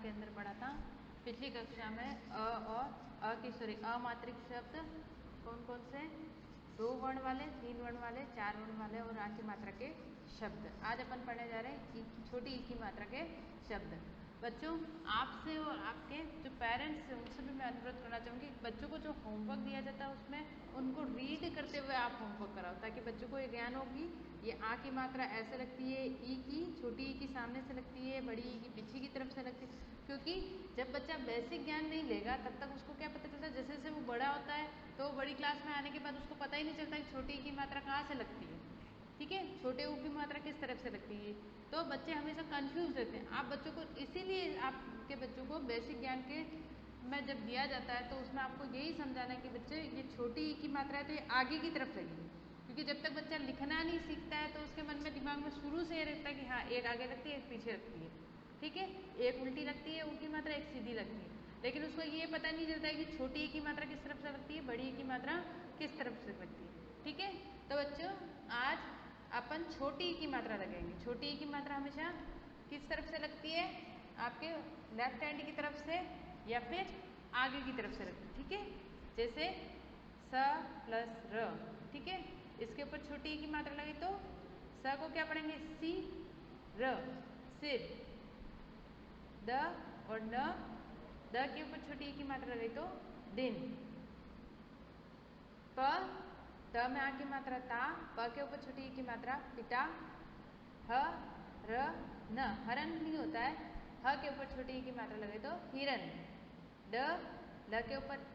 के अंदर पढ़ा था पिछली कक्षा में अमात्रिक शब्द कौन कौन से, 2 वर्ण वाले, 3 वर्ण वाले, 4 वर्ण वाले और आ की मात्रा के शब्द। आज अपन पढ़ने जा रहे हैं छोटी ई की मात्रा के शब्द। बच्चों, आपसे और आपके जो पेरेंट्स हैं उनसे भी मैं अनुरोध करना चाहूँगी, बच्चों को जो होमवर्क दिया जाता है उसमें उनको रीड करते हुए आप होमवर्क कराओ, ताकि बच्चों को ये ज्ञान होगी ये आ की मात्रा ऐसे लगती है, ई की छोटी ई की सामने से लगती है, बड़ी ई की पीछे की तरफ से लगती है। क्योंकि जब बच्चा बेसिक ज्ञान नहीं लेगा तब तक उसको क्या पता चलता है, जैसे जैसे वो बड़ा होता है तो बड़ी क्लास में आने के बाद उसको पता ही नहीं चलता कि छोटी ई की मात्रा कहाँ से लगती है, ठीक है, छोटे ऊ की मात्रा किस तरफ से लगती है। तो बच्चे हमेशा कंफ्यूज रहते हैं। आप बच्चों को इसीलिए आपके बच्चों को बेसिक ज्ञान के में जब दिया जाता है तो उसमें आपको यही समझाना है कि बच्चे ये छोटी ई की मात्रा है तो ये आगे की तरफ लगेगी, क्योंकि जब तक बच्चा लिखना नहीं सीखता है तो उसके मन में दिमाग में शुरू से ये रहता है कि हाँ एक आगे लगती है एक पीछे लगती है, ठीक है, एक उल्टी लगती है ऊ की मात्रा, एक सीधी लगती है, लेकिन उसको ये पता नहीं चलता है कि छोटी ई की मात्रा किस तरफ से लगती है, बड़ी ई की मात्रा किस तरफ से लगती है, ठीक है। तो बच्चों, आज अपन छोटी ई की मात्रा लगेंगे। छोटी ई की मात्रा हमेशा किस तरफ से लगती है, आपके लेफ्ट हैंड की तरफ से या फिर आगे की तरफ से लगती है, ठीक है। जैसे स प्लस र, ठीक है, इसके ऊपर छोटी ई की मात्रा लगी तो स को क्या पढ़ेंगे, सी, र सिर, द और न, द के ऊपर छोटी ई की मात्रा लगी तो दिन, प, त में आ की मात्रा ता, प के ऊपर छोटी ई की मात्रा पिता, ह, र, न, हरन नहीं होता है, ह के ऊपर छोटी ई की मात्रा लगे तो हिरन, ड, ल के ऊपर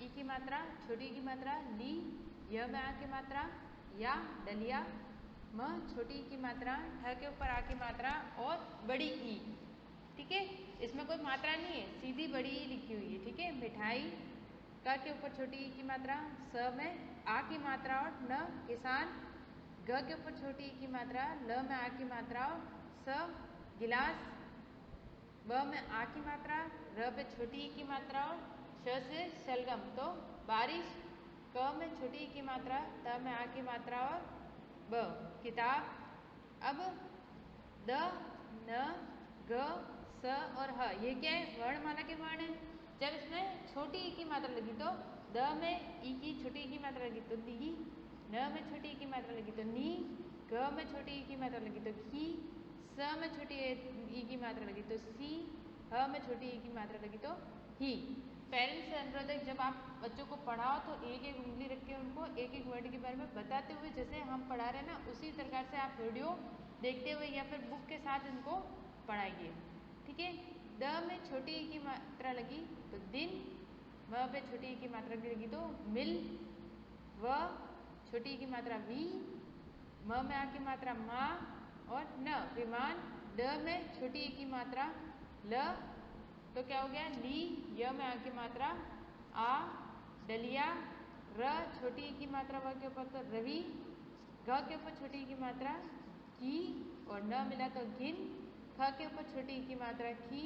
ई की मात्रा छोटी ई की मात्रा ली, य में आ की मात्रा या डलिया, म छोटी ई की मात्रा, ठ के ऊपर आ की मात्रा और बड़ी ई, ठीक है, इसमें कोई मात्रा नहीं है, सीधी बड़ी ई लिखी हुई है, ठीक है। मिठाई, क के ऊपर छोटी ई की मात्रा, स में आ की मात्रा और न किसान, ग के ऊपर छोटी ई की मात्रा, ल में आ की मात्रा और स गिलास, ब में आ की मात्रा, र पे छोटी ई की मात्रा और श से शलगम तो बारिश, क में छोटी ई की मात्रा, त में आ की मात्रा और ब किताब। अब द, न, ग, स और ह ये क्या है, वर्णमाला के वर्ण है। जब इसमें छोटी ई की मात्रा लगी तो द में ई की छोटी ई की मात्रा लगी तो दी, न में छोटी ई की मात्रा लगी तो नी, ग में छोटी ई की मात्रा लगी तो की, स में छोटी ई की मात्रा लगी तो सी, ह में छोटी ई की मात्रा लगी तो ही। पेरेंट्स से अनुरोध है, जब आप बच्चों को पढ़ाओ तो एक एक उंगली रख के उनको एक एक वर्ड के बारे में बताते हुए, जैसे हम पढ़ा रहे हैं ना उसी प्रकार से आप वीडियो देखते हुए या फिर बुक के साथ उनको पढ़ाइए, ठीक है। द में छोटी ई की मात्रा लगी तो दिन, म पे छोटी ई की मात्रा लगी तो मिल, व छोटी ई की मात्रा वी, म में आ की मात्रा माँ और न विमान, ड में छोटी ई की मात्रा ल तो क्या हो गया ली, य में आ की मात्रा आ, डलिया, र छोटी ई की मात्रा व के ऊपर तो रवि, घ के ऊपर छोटी ई की मात्रा की और न मिला तो घिन, ख के ऊपर छोटी ई की मात्रा की,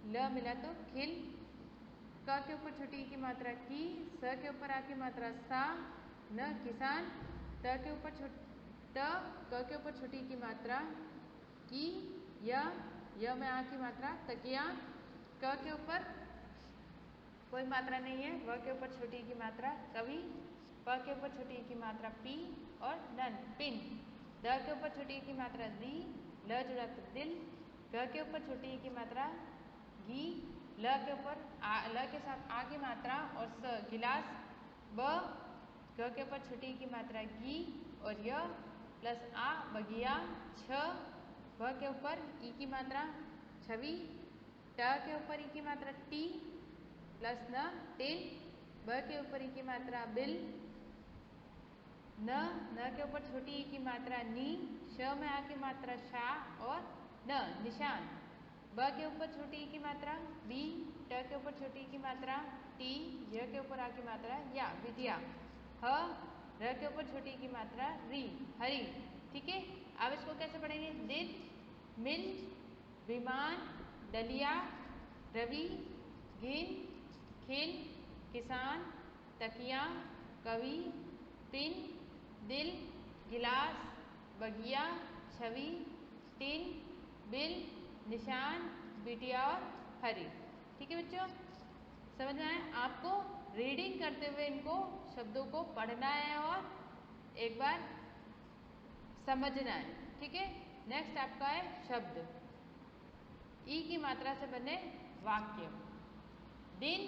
ल मिला तो खिल, क के ऊपर छोटी ई की मात्रा की, स के ऊपर आ की मात्रा सा, न किसान, त के ऊपर क के ऊपर छोटी ई की मात्रा की, य में आ की मात्रा तकिया, क के ऊपर कोई मात्रा नहीं है, व के ऊपर छोटी ई की मात्रा कवि, प के ऊपर छोटी ई की मात्रा पी और नन पिन, द के ऊपर छोटी ई की मात्रा दी, ल जुड़ा तो दिल, ग के ऊपर छोटी ई की मात्रा घी, ल के ऊपर ल के साथ आ की मात्रा और स गिलास, ब ग के ऊपर छोटी ई की मात्रा घी और य प्लस आ बगिया, छ भ के ऊपर ई की मात्रा छवि, ट के ऊपर ई की मात्रा टी प्लस न टिन, ब के ऊपर ई की मात्रा बिल, न के ऊपर छोटी ई की मात्रा नी, श में आ की मात्रा शा और न निशान, ब के ऊपर छोटी ई की मात्रा बी, ट के ऊपर छोटी ई की मात्रा टी, य के ऊपर आ की मात्रा या विद्या, ह र के ऊपर छोटी ई की मात्रा री हरी, ठीक है। अब इसको कैसे पढ़ेंगे, दिन, मिल, विमान, डलिया, रवि, गिन, खिल, किसान, तकिया, कवि, पिन, दिल, गिलास, बगिया, छवि, टिन, बिल, निशान, बिटिया और हरी। ठीक है बच्चों, समझ में आया? आपको रीडिंग करते हुए इनको शब्दों को पढ़ना है और एक बार समझना है। ठीक है, नेक्स्ट आपका है शब्द। ई की मात्रा से बने वाक्य। दिन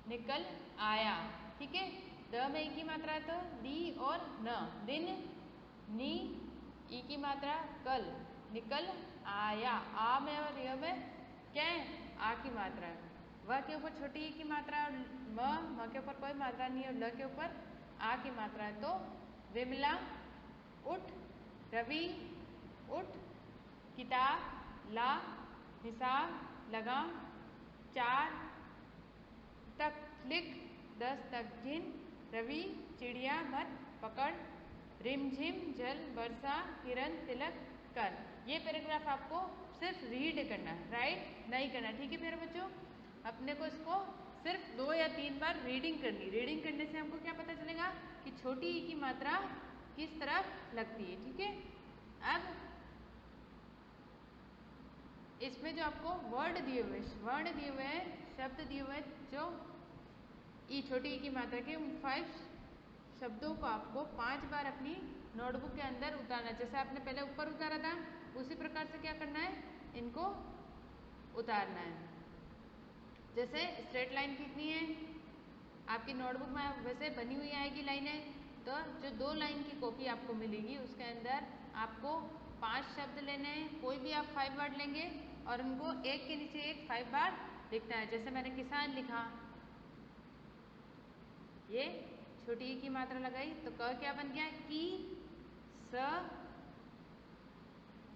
निकल आया। ठीक है, द में ई की मात्रा है तो दी और न। दिन, नी, ई की मात्रा कल, निकल आया। आ में और य में क्या है? आ की मात्रा है। व के ऊपर छोटी ई की मात्रा और म के ऊपर कोई मात्रा नहीं है और ल के ऊपर आ की मात्रा है तो विमला उठ, रवि उठ, किताब ला, हिसाब लगा, 4 तक लिख, 10 तक गिन, रवि चिड़िया मत पकड़, रिमझिम जल बरसा, किरण तिलक कर। ये पैराग्राफ आपको सिर्फ रीड करना है, राइट नहीं करना। ठीक है मेरे बच्चों, अपने को इसको सिर्फ 2 या 3 बार रीडिंग करनी। रीडिंग करने से हमको क्या पता चलेगा कि छोटी ई की मात्रा किस तरफ लगती है। ठीक है, अब इसमें जो आपको वर्ड दिए हुए, वर्ण दिए हुए हैं, शब्द दिए हुए हैं, जो ई छोटी ई की मात्रा के 5 शब्दों को आपको 5 बार अपनी नोटबुक के अंदर उतारना है। जैसे आपने पहले ऊपर उतारा था उसी प्रकार से क्या करना है, इनको उतारना है। जैसे स्ट्रेट लाइन कितनी है आपकी नोटबुक में वैसे बनी हुई आएगी लाइनें, तो जो 2 लाइन की कॉपी आपको मिलेगी उसके अंदर आपको 5 शब्द लेने हैं। कोई भी आप 5 वर्ड लेंगे और उनको एक के नीचे एक 5 बार लिखना है। जैसे मैंने किसान लिखा, ये छोटी ई की मात्रा लगाई तो क क्या बन गया? की, स,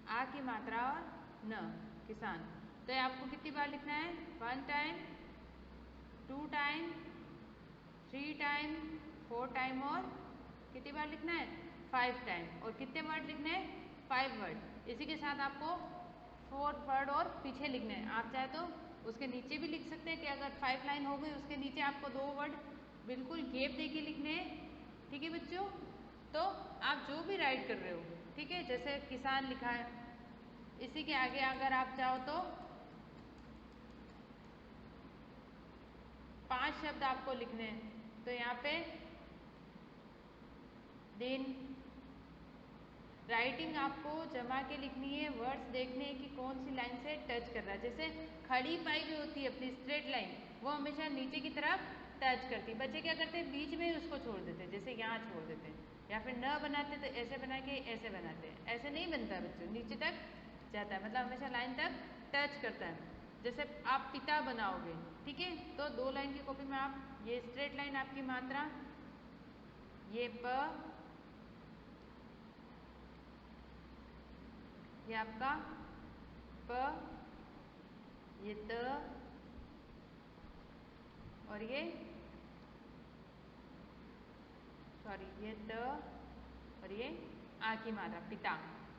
आ की मात्रा और न, किसान। तो ये आपको कितनी बार लिखना है? 1 टाइम, 2 टाइम, 3 टाइम, 4 टाइम और कितनी बार लिखना है? 5 टाइम। और कितने वर्ड लिखने हैं? 5 वर्ड। इसी के साथ आपको 4 वर्ड और पीछे लिखने हैं। आप चाहे तो उसके नीचे भी लिख सकते हैं कि अगर 5 लाइन हो गई उसके नीचे आपको 2 वर्ड बिल्कुल गैप दे के लिखने हैं। ठीक है बच्चों, तो आप जो भी राइट कर रहे हो, ठीक है, जैसे किसान लिखा है, इसी के आगे अगर आप चाहो तो 5 शब्द आपको लिखने हैं। तो यहाँ पे दिन, राइटिंग आपको जमा के लिखनी है, वर्ड्स देखने हैं कि कौन सी लाइन से टच कर रहा है। जैसे खड़ी पाई जो होती है अपनी स्ट्रेट लाइन, वो हमेशा नीचे की तरफ टच करती है। बच्चे क्या करते हैं? बीच में ही उसको छोड़ देते हैं, जैसे यहाँ छोड़ देते हैं, या फिर न बनाते तो ऐसे बना के ऐसे बनाते हैं। ऐसे नहीं बनता बच्चों, नीचे तक जाता है, मतलब हमेशा लाइन तक टच करता है। जैसे आप पिता बनाओगे, ठीक है, तो 2 लाइन की कॉपी में आप ये स्ट्रेट लाइन आपकी मात्रा, ये प, ये आपका प, ये त और ये ये त और ये आ की मात्रा पिता।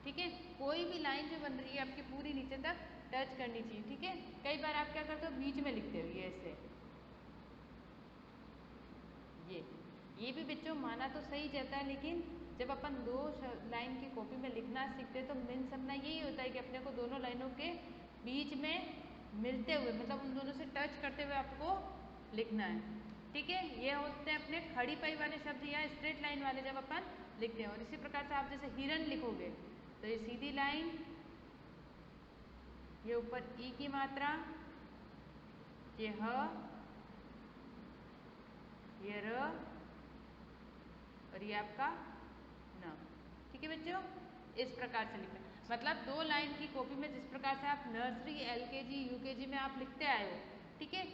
ठीक है, कोई भी लाइन जो बन रही है आपकी पूरी नीचे तक टच करनी चाहिए। ठीक है, कई बार आप क्या करते हो? बीच में लिखते हो ये ऐसे। ये भी बच्चों माना तो सही जाता है, लेकिन जब अपन 2 लाइन की कॉपी में लिखना सीखते हैं तो मेन सपना यही होता है कि अपने को दोनों लाइनों के बीच में मिलते हुए, मतलब उन दोनों से टच करते हुए आपको लिखना है। ठीक है, ये होते हैं अपने खड़ी पाई वाले शब्द या स्ट्रेट लाइन वाले जब अपन लिखते हैं। और इसी प्रकार से आप जैसे हिरन लिखोगे तो ये सीधी लाइन, ये ऊपर ई की मात्रा, ये ह, ये र और ये आपका न। ठीक है बच्चों, इस प्रकार से लिखना, मतलब 2 लाइन की कॉपी में जिस प्रकार से आप नर्सरी, एलकेजी, यूकेजी में आप लिखते आए हो, ठीक है,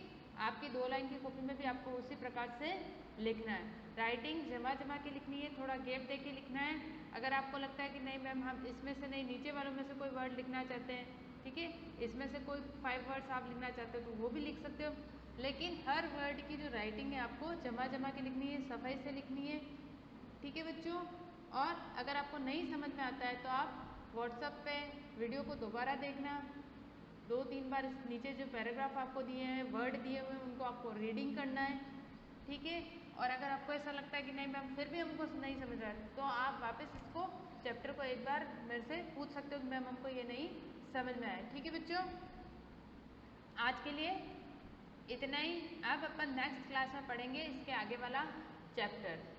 आपकी 2 लाइन की कॉपी में भी आपको उसी प्रकार से लिखना है। राइटिंग जमा जमा के लिखनी है, थोड़ा गैप दे के लिखना है। अगर आपको लगता है कि नहीं मैम हम इसमें से नहीं, नीचे वालों में से कोई वर्ड लिखना चाहते हैं, ठीक है, इसमें से कोई 5 वर्ड्स आप लिखना चाहते हो तो वो भी लिख सकते हो, लेकिन हर वर्ड की जो राइटिंग है आपको जमा जमा के लिखनी है, सफाई से लिखनी है। ठीक है बच्चों, और अगर आपको नहीं समझ में आता है तो आप व्हाट्सएप पे वीडियो को दोबारा देखना, 2-3 बार नीचे जो पैराग्राफ आपको दिए हैं, वर्ड दिए हुए हैं, उनको आपको रीडिंग करना है। ठीक है, और अगर आपको ऐसा लगता है कि नहीं मैम फिर भी हमको नहीं समझ रहा है तो आप वापस इसको चैप्टर को एक बार मेरे से पूछ सकते हो कि मैम हमको ये नहीं समझ में आया। ठीक है बच्चों, आज के लिए इतना ही। अब अपन नेक्स्ट क्लास में पढ़ेंगे इसके आगे वाला चैप्टर।